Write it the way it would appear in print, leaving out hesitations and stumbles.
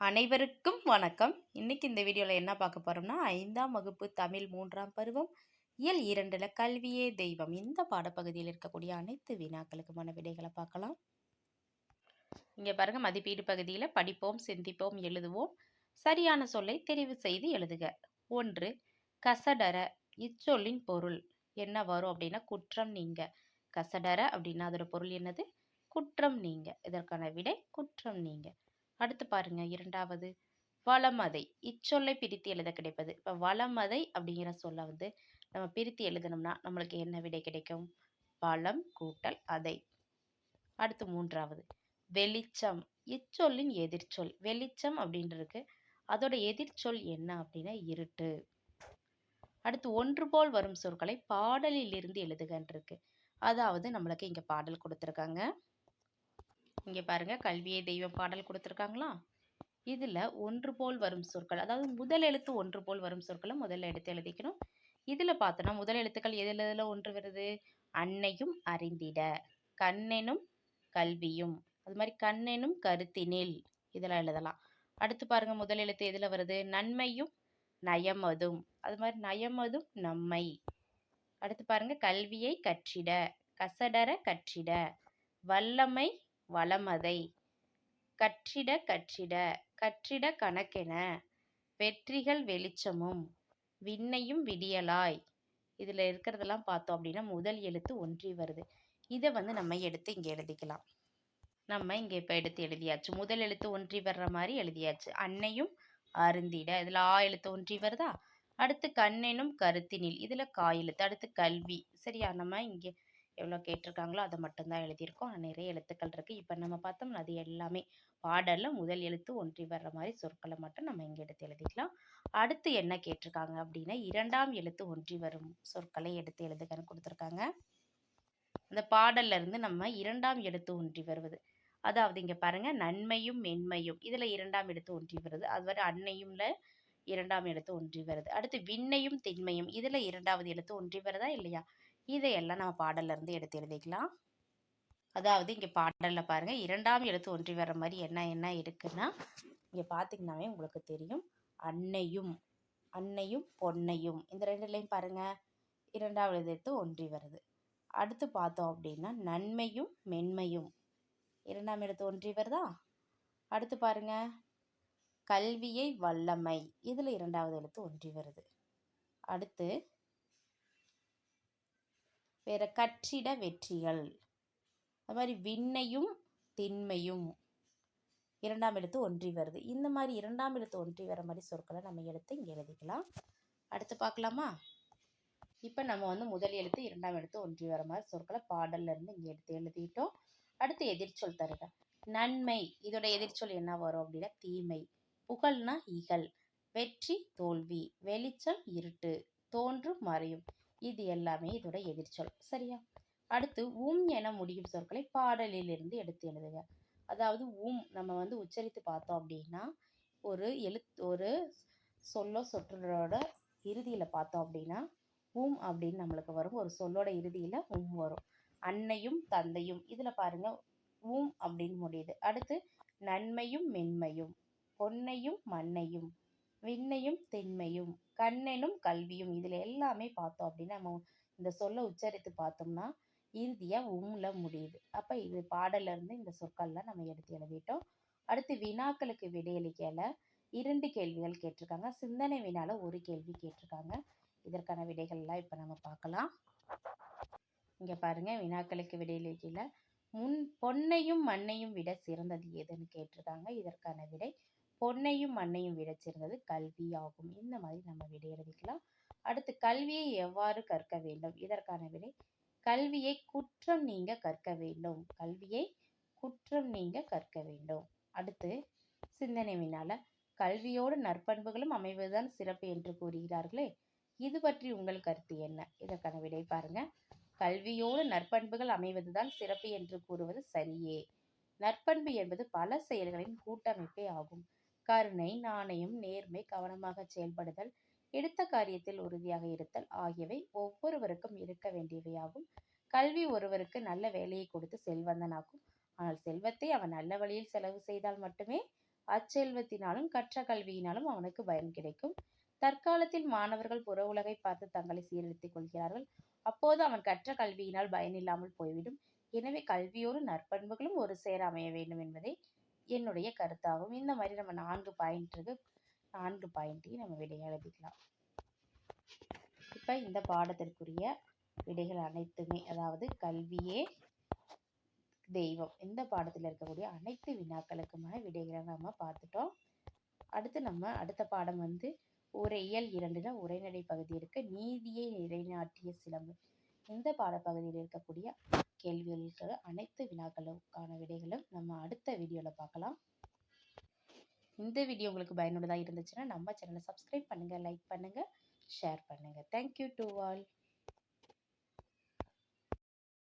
அனைவருக்கும் வணக்கம். இன்னைக்கு இந்த வீடியோவில் என்ன பார்க்க போறோம்னா 5ஆம் வகுப்பு தமிழ் 3ஆம் பருவம் இயல் 2ல கல்வியே தெய்வம் இந்த பாடப்பகுதியில் இருக்கக்கூடிய அனைத்து வினாக்களுக்குமான விடைகளை பார்க்கலாம். இங்கே பாருங்க, மதிப்பீடு பகுதியில் படிப்போம், சிந்திப்போம், எழுதுவோம். சரியான சொல்லை தெரிவு செய்து எழுதுக. 1. கசடர இச்சொல்லின் பொருள் என்ன வரும் அப்படின்னா குற்றம் நீங்க. கசடர அப்படின்னா அதோட பொருள் என்னது? குற்றம் நீங்க. இதற்கான விடை குற்றம் நீங்க. அடுத்து பாருங்க, 2வது வளமதை இச்சொல்லை பிரித்து எழுத கிடைப்பது. இப்போ வளமதை அப்படிங்கிற சொல்லை நம்ம பிரித்து எழுதணும்னா நம்மளுக்கு என்ன விடை கிடைக்கும்? வளம் கூட்டல் அதை. அடுத்து 3வது வெளிச்சம் இச்சொல்லின் எதிர்ச்சொல். வெளிச்சம் அப்படின்றது அதோட எதிர்ச்சொல் என்ன அப்படின்னா இருட்டு. அடுத்து ஒன்று போல் வரும் சொற்களை பாடலில் இருந்து எழுதுகன்றிருக்கு. அதாவது நம்மளுக்கு இங்க பாடல் கொடுத்துருக்காங்க. இங்க பாருங்க, கல்வியே தெய்வம் பாடல் கொடுத்துருக்காங்களா? இதுல ஒன்று போல் வரும் சொற்கள், அதாவது முதல் எழுத்து ஒன்று போல் வரும் சொற்களை முதல்ல எடுத்து எழுதிக்கணும். இதுல பார்த்தோன்னா முதல் எழுத்துக்கள் எதுல ஒன்று வருது? அன்னையும் அறிந்திட, கண்ணெனும் கல்வியும், அது மாதிரி கண்ணெனும் கருத்தினில், இதெல்லாம் எழுதலாம். அடுத்து பாருங்க, முதல் எழுத்து எதுல வருது? நன்மையும் நயமதும், அது மாதிரி நயமதும் நம்மை. அடுத்து பாருங்க, கல்வியை கற்றிட, கசடர கற்றிட, வல்லமை வளமதை, கற்றிட கற்றிட, கற்றிட கணக்கென, வெற்றிகள் வெளிச்சமும், விண்ணையும் விடியலாய். இதில் இருக்கிறதெல்லாம் பார்த்தோம் அப்படின்னா முதல் எழுத்து ஒன்றி வருது. இதை நம்ம எடுத்து இங்கே எழுதிக்கலாம். நம்ம இங்கே இப்போ எடுத்து எழுதியாச்சு. முதல் எழுத்து ஒன்றி வர்ற மாதிரி எழுதியாச்சு. அன்னையும் அருந்திட, இதில் ஆ எழுத்து ஒன்றி வருதா? அடுத்து கண்ணெனும் கருத்தினில், இதில் கா எழுத்து. அடுத்து கல்வி. சரியா? நம்ம இங்கே எவ்வளோ கேட்டிருக்காங்களோ அதை மட்டும்தான் எழுதியிருக்கோம். நிறைய எழுத்துக்கள் இருக்குது. இப்போ நம்ம பார்த்தோம்னா அது எல்லாமே பாடலில் முதல் எழுத்து ஒன்றி வர்ற மாதிரி சொற்களை மட்டும் நம்ம இங்கே எடுத்து எழுதிக்கலாம். அடுத்து என்ன கேட்டிருக்காங்க அப்படின்னா 2ஆம் எழுத்து ஒன்றி வரும் சொற்களை எடுத்து எழுதுகன்னு கொடுத்துருக்காங்க. அந்த பாடல்ல இருந்து நம்ம 2ஆம் எழுத்து ஒன்றி வருவது, அதாவது இங்கே பாருங்க, நன்மையும் மென்மையும், இதில் 2ஆம் எழுத்து ஒன்றி வருது. அது வரை அன்னையும்ல 2ஆம் எழுத்து ஒன்றி வருது. அடுத்து விண்ணையும் திண்மையும், இதில் 2வது எழுத்து ஒன்றி வருதா இல்லையா? இதையெல்லாம் நம்ம பாடல்ல இருந்து எடுத்து எழுதிக்கலாம். அதாவது இங்கே பாடலில் பாருங்க, 2ஆம் எழுத்து ஒன்றி வர்ற மாதிரி என்ன என்ன இருக்குன்னா இங்கே பார்த்தீங்கன்னாவே உங்களுக்கு தெரியும். அன்னையும், அன்னையும் பொன்னையும், இந்த ரெண்டுலையும் பாருங்க 2வது எழுத்து ஒன்றி வருது. அடுத்து பார்த்தோம் அப்படின்னா நன்மையும் மென்மையும், 2ஆம் எழுத்து ஒன்றி வருதா? அடுத்து பாருங்க, கல்வியை வல்லமை, இதில் 2வது எழுத்து ஒன்றி வருது. அடுத்து வேற கற்றிட வெற்றிகள், அது மாதிரி விண்ணையும் திண்மையும், 2ஆம் எழுத்து ஒன்றி வருது. இந்த மாதிரி 2ஆம் எழுத்து ஒன்றி வர மாதிரி சொற்களை நம்ம எடுத்து இங்கே எழுதிக்கலாம். அடுத்து பார்க்கலாமா? இப்போ நம்ம முதல் எழுத்து 2ஆம் எழுத்து ஒன்றி வர மாதிரி சொற்களை பாடல்ல இருந்து இங்கே எடுத்து எழுதிட்டோம். அடுத்து எதிர்ச்சொல் தருக. நன்மை, இதோட எதிர்ச்சொல் என்ன வரும் அப்படின்னா தீமை. புகழ்னா இகழ், வெற்றி தோல்வி, வெளிச்சம் இருட்டு, தோன்றும் மறையும், இது எல்லாமே இதோட எதிர்ச்சொல். சரியா? அடுத்து என முடியும் சொற்களை பாடலில் இருந்து எடுத்து எழுதுக. அதாவது நம்ம உச்சரித்து பார்த்தோம் அப்படின்னா ஒரு சொல்லோ சொற்றொடரோட இறுதியில் பார்த்தோம் அப்படின்னா அப்படின்னு நம்மளுக்கு வரும். ஒரு சொல்லோட இறுதியில் வரும். அன்னையும் தந்தையும், இதில் பாருங்க அப்படின்னு முடியுது. அடுத்து நன்மையும் மென்மையும், பொன்னையும் மண்ணையும், விண்ணையும் திண்மையும், கண்ணெனும் கல்வியும், இதில் எல்லாமே பார்த்தோம் அப்படின்னா நம்ம இந்த சொல்ல உச்சரித்து பார்த்தோம்னா இறுதியாக முடியுது. அப்போ இது பாடல்ல இருந்து இந்த சொற்கள்லாம் நம்ம எடுத்து எழுதிட்டோம். அடுத்து வினாக்களுக்கு விடையளிக்கல 2 கேள்விகள் கேட்டிருக்காங்க. சிந்தனை வினால ஒரு கேள்வி கேட்டிருக்காங்க. இதற்கான விடைகள்லாம் இப்போ நம்ம பார்க்கலாம். இங்கே பாருங்க, வினாக்களுக்கு விடையளிக்கல பொன்னையும் மண்ணையும் விட சிறந்தது எதுன்னு கேட்டிருக்காங்க. இதற்கான விடை பொன்னையும் மண்ணையும் விட சிறந்தது கல்வி ஆகும். இந்த மாதிரி நம்ம விடை எழுதிக்கலாம். அடுத்து கல்வியை எவ்வாறு கற்க வேண்டும்? இதற்கான விடை கல்வியை குற்றம் நீங்க கற்க வேண்டும். கல்வியை குற்றம் நீங்க கற்க வேண்டும். அடுத்து சிந்தனை வினால கல்வியோடு நற்பண்புகளும் அமைவதுதான் சிறப்பு என்று கூறுகிறார்களே, இது பற்றி உங்கள் கருத்து என்ன? இதற்கான விடை பாருங்க, கல்வியோடு நற்பண்புகள் அமைவதுதான் சிறப்பு என்று கூறுவது சரியே. நற்பண்பு என்பது பல செயல்களின் கூட்டமைப்பே ஆகும். கருணை, நாணயம், நேர்மை, கவனமாக செயல்படுதல், எடுத்த காரியத்தில் உறுதியாக இருத்தல் ஆகியவை ஒவ்வொருவருக்கும் இருக்க வேண்டியவையாகும். கல்வி ஒருவருக்கு நல்ல வேலையை கொடுத்து செல்வந்தனாகும். ஆனால் செல்வத்தை அவன் நல்ல வழியில் செலவு செய்தால் மட்டுமே அச்செல்வத்தினாலும் கற்ற கல்வியினாலும் அவனுக்கு பயன் கிடைக்கும். தற்காலத்தில் மாணவர்கள் புற உலகை பார்த்து தங்களை சீரழித்துக் கொள்கிறார்கள். அப்போது அவன் கற்ற கல்வியினால் பயனில்லாமல் போய்விடும். எனவே கல்வியோடு நற்பண்புகளும் ஒரு சேர அமைய வேண்டும் என்பதே என்னுடைய கருத்தாகும். இந்த மாதிரி நம்ம 4 பாயிண்ட் இருக்கு. 4 பாயிண்ட்டையும் நம்ம விடையை எழுதிக்கலாம். இப்ப இந்த பாடத்திற்குரிய விடைகள் அனைத்துமே, அதாவது கல்வியே தெய்வம், இந்த பாடத்தில் இருக்கக்கூடிய அனைத்து வினாக்களுக்குமான விடைகளை நம்ம பார்த்துட்டோம். அடுத்து நம்ம அடுத்த பாடம் வந்து இயல் 2ல உரைநடை பகுதி இருக்கு. நீதியை நிலைநாட்டிய சிலம்பு, இந்த பாடப்பகுதியில் இருக்கக்கூடிய கேள்விகளுக்கு அனைத்து வினாக்களுக்கான விடைகளும் நம்ம அடுத்த வீடியோல பார்க்கலாம். இந்த வீடியோ உங்களுக்கு பயனுள்ளதாக இருந்துச்சுன்னா நம்ம சேனலை சப்ஸ்கிரைப் பண்ணுங்க, லைக் பண்ணுங்க, ஷேர் பண்ணுங்க. Thank you to all.